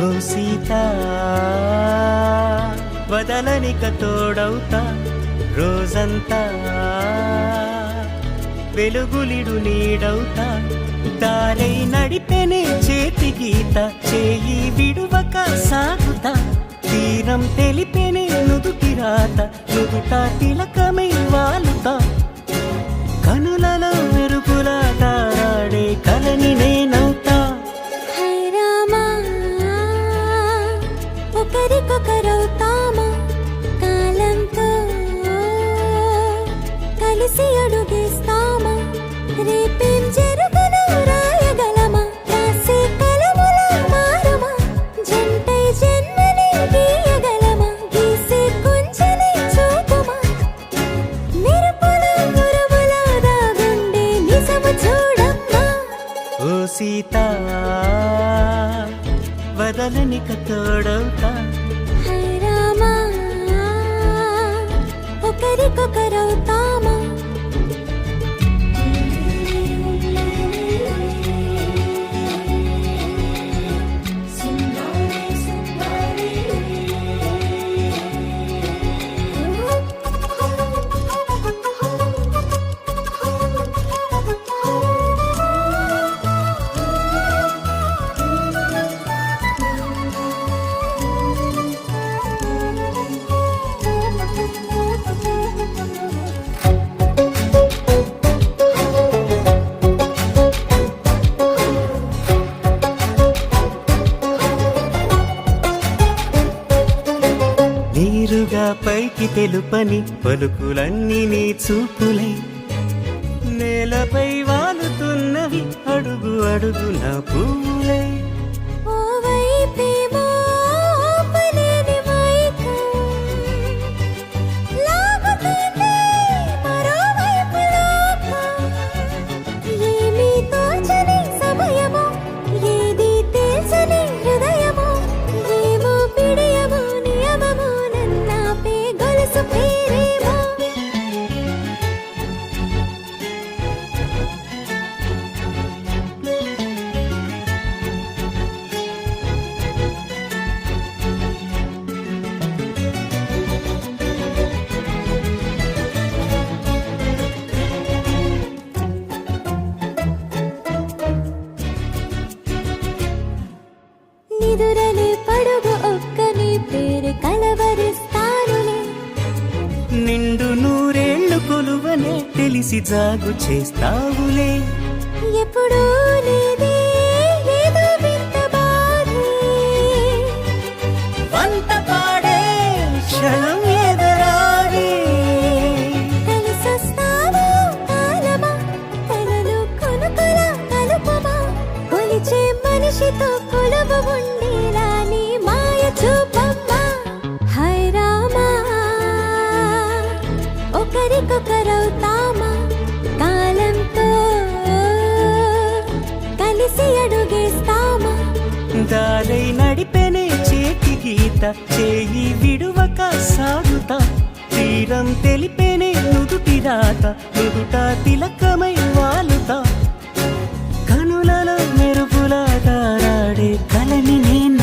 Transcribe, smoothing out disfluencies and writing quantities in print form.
ఓ సీత వదలనిక తోడవుతా రోజంతా వెలుగులిడు నీడవుతా దారై నడిపెనే చేతి గీత చేయి విడువక సాగుతా తీరం తెలిపెనే నుదుటి రాత నుదుట తిలకమై వాలుతా కనులలో మెరుపులా తారాడే కలని నేనవుతా ఒకరికొకరవుతామా కాలంతో కలిసి అడుగేస్తామా రేపేం జరుగును రాయగలమా రాసే కలముల మారమా జంటై జన్మని గీయగలమా గీసే కొంచెని చూపుమా మెరుపుల గురువుల దాగుండే నిజము చూడమ్మా ఓ సీత వదలనిక తోడవుతా ఒకరికొకరవుతామా నీరుగా పైకి తెలుపని పలుకులన్నీ నీ చూపులై నేలపై వాలుతున్నవి అడుగు అడుగు నా పూలై ఓవైపేమో ఆపలేని మైకం లాగుతుంది మరోవైపు లోకం ఏమీ తోచని సమయమో ఏది తేల్చని హృదయమో ఏమో పిడియమో నియమమో నన్నాపే గొలుసు పేరేమో నిదురలే పడుగు ఒక్కని పేరు కలవరిస్తానులే నిండు నూరేళ్లు కొలువనే తెలిసి జాగు చేస్తావులే ఎప్పుడూ లేదే ఏదో వింత బాధే వంత పాడే క్షణం ఎదరాడే కలిసొస్తావో కాలమా తనలో కొనుకల కలుపమా కొలిచే మనిషితో కొలువు ఉండేలా నీ మాయ చూపమ్మా హై రామా ఒకరికొకరవుతామా కాలంతో కలిసి అడుగేస్తామా దారై నడిపెనే చేతి గీత చేయి విడువక సాగుతా తీరం తెలిపెనే నుదుటి రాత నుదుట తిలకమై వాలుతా కనులలో మెరుపులా తారాడే కలని నేను